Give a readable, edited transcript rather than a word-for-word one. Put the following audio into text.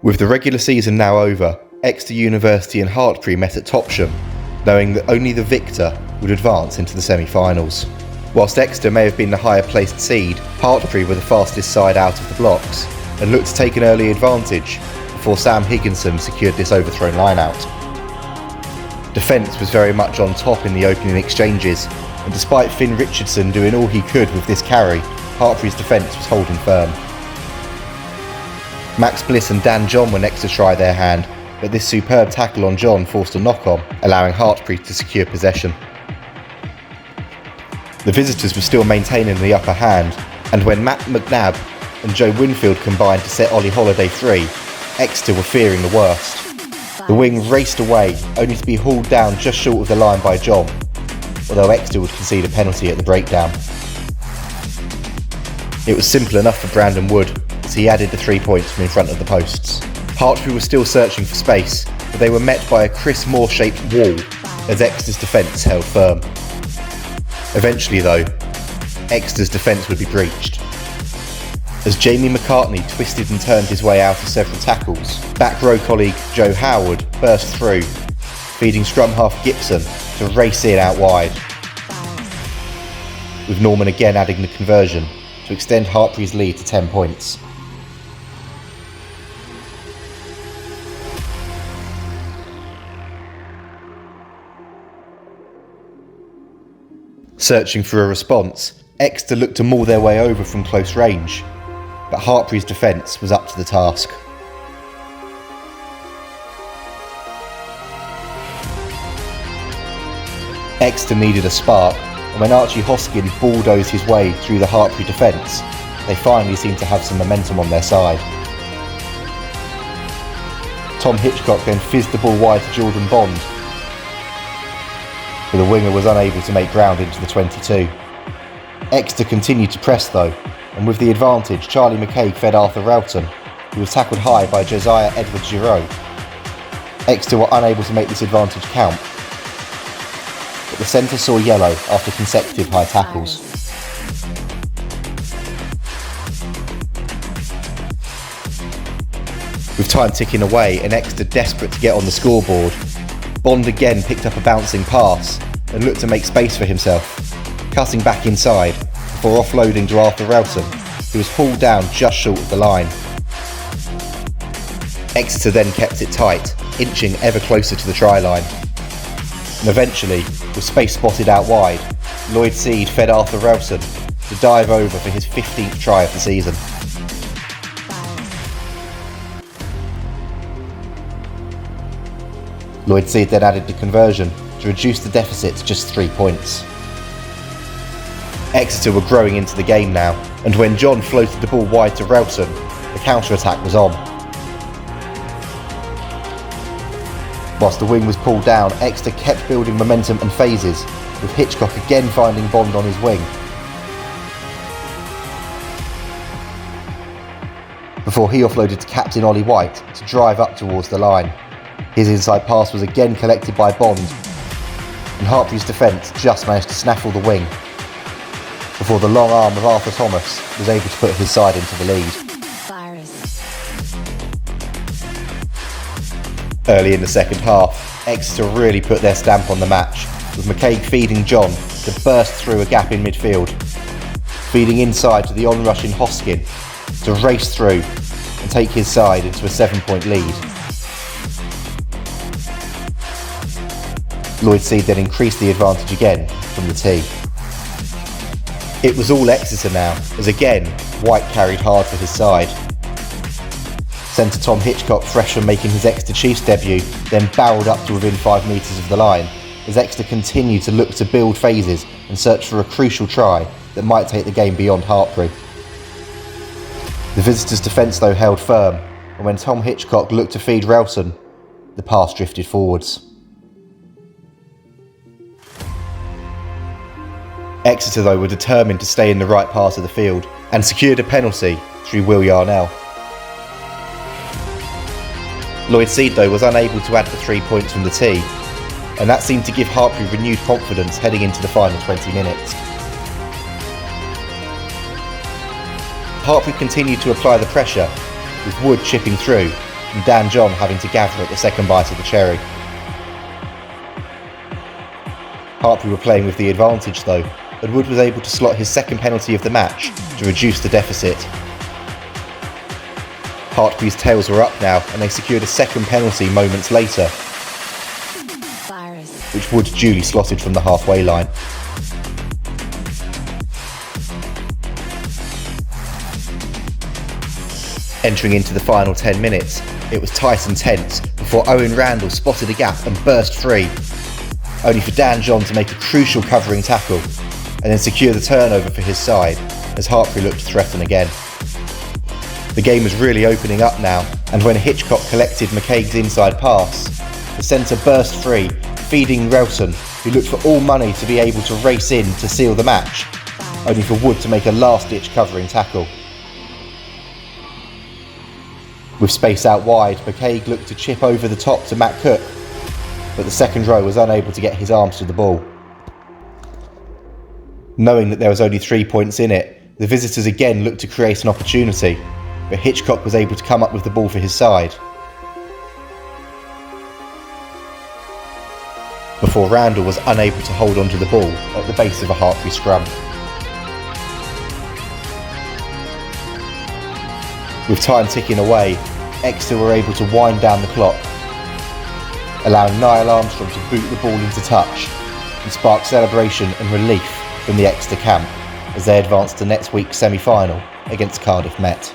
With the regular season now over, Exeter University and Hartpury met at Topsham, knowing that only the victor would advance into the semi-finals. Whilst Exeter may have been the higher placed seed, Hartpury were the fastest side out of the blocks and looked to take an early advantage before Sam Higginson secured this overthrown line-out. Defence was very much on top in the opening exchanges, and despite Finn Richardson doing all he could with this carry, Hartpury's defence was holding firm. Max Bliss and Dan John were next to try their hand, but this superb tackle on John forced a knock-on, allowing Hartpury to secure possession. The visitors were still maintaining the upper hand, and when Matt McNabb and Joe Winfield combined to set Ollie Holiday free, Exeter were fearing the worst. The wing raced away, only to be hauled down just short of the line by John, although Exeter would concede a penalty at the breakdown. It was simple enough for Brandon Wood, as he added the 3 points from in front of the posts. Hartpury was still searching for space, but they were met by a Chris Moore-shaped wall as Exeter's defence held firm. Eventually though, Exeter's defence would be breached. As Jamie McCartney twisted and turned his way out of several tackles, back row colleague Joe Howard burst through, feeding scrum half Gibson to race in out wide, with Norman again adding the conversion to extend Hartpury's lead to 10 points. Searching for a response, Exeter looked to maul their way over from close range, but Hartpury's defence was up to the task. Exeter needed a spark, and when Archie Hoskin bulldozed his way through the Hartpury defence, they finally seemed to have some momentum on their side. Tom Hitchcock then fizzed the ball wide to Jordan Bond, but the winger was unable to make ground into the 22. Exeter continued to press though, and with the advantage, Charlie McCaig fed Arthur Relton, who was tackled high by Josiah Edwards-Giroux. Exeter were unable to make this advantage count, but the centre saw yellow after consecutive high tackles. With time ticking away and Exeter desperate to get on the scoreboard, Bond again picked up a bouncing pass and looked to make space for himself, cutting back inside before offloading to Arthur Relton, who was hauled down just short of the line. Exeter then kept it tight, inching ever closer to the try line. And eventually, with space spotted out wide, Lloyd Seed fed Arthur Relton to dive over for his 15th try of the season. Lloyd Seed then added the conversion to reduce the deficit to just 3 points. Exeter were growing into the game now, and when John floated the ball wide to Relton, the counter-attack was on. Whilst the wing was pulled down, Exeter kept building momentum and phases, with Hitchcock again finding Bond on his wing, before he offloaded to captain Ollie White to drive up towards the line. His inside pass was again collected by Bond, and Hartpury's defence just managed to snaffle the wing, before the long arm of Arthur Thomas was able to put his side into the lead. Early in the second half, Exeter really put their stamp on the match, with McCaig feeding John to burst through a gap in midfield, feeding inside to the on-rushing Hoskin to race through and take his side into a 7-point lead. Lloyd Seed then increased the advantage again from the tee. It was all Exeter now, as again, White carried hard for his side. Centre Tom Hitchcock, fresh from making his Exeter Chiefs debut, then barrelled up to within 5 metres of the line, as Exeter continued to look to build phases and search for a crucial try that might take the game beyond Hartpury. The visitors' defence though held firm, and when Tom Hitchcock looked to feed Relton, the pass drifted forwards. Exeter though were determined to stay in the right part of the field and secured a penalty through Will Yarnell. Lloyd Seed though was unable to add the 3 points from the tee, and that seemed to give Hartpury renewed confidence heading into the final 20 minutes. Hartpury continued to apply the pressure, with Wood chipping through, and Dan John having to gather at the second bite of the cherry. Hartpury were playing with the advantage though, and Wood was able to slot his second penalty of the match to reduce the deficit. Hartpury's tails were up now, and they secured a second penalty moments later, which Wood duly slotted from the halfway line. Entering into the final 10 minutes, it was tight and tense before Owen Randall spotted a gap and burst free, only for Dan John to make a crucial covering tackle and then secure the turnover for his side as Hartpury looked to threaten again. The game was really opening up now, and when Hitchcock collected McCaig's inside pass, the centre burst free, feeding Relton, who looked for all money to be able to race in to seal the match, only for Wood to make a last-ditch covering tackle. With space out wide, McCaig looked to chip over the top to Matt Cook, but the second row was unable to get his arms to the ball. Knowing that there was only 3 points in it, the visitors again looked to create an opportunity, but Hitchcock was able to come up with the ball for his side, before Randall was unable to hold onto the ball at the base of a Hartpury scrum. With time ticking away, Exeter were able to wind down the clock, allowing Niall Armstrong to boot the ball into touch and spark celebration and relief from the Exeter camp as they advanced to next week's semi-final against Cardiff Met.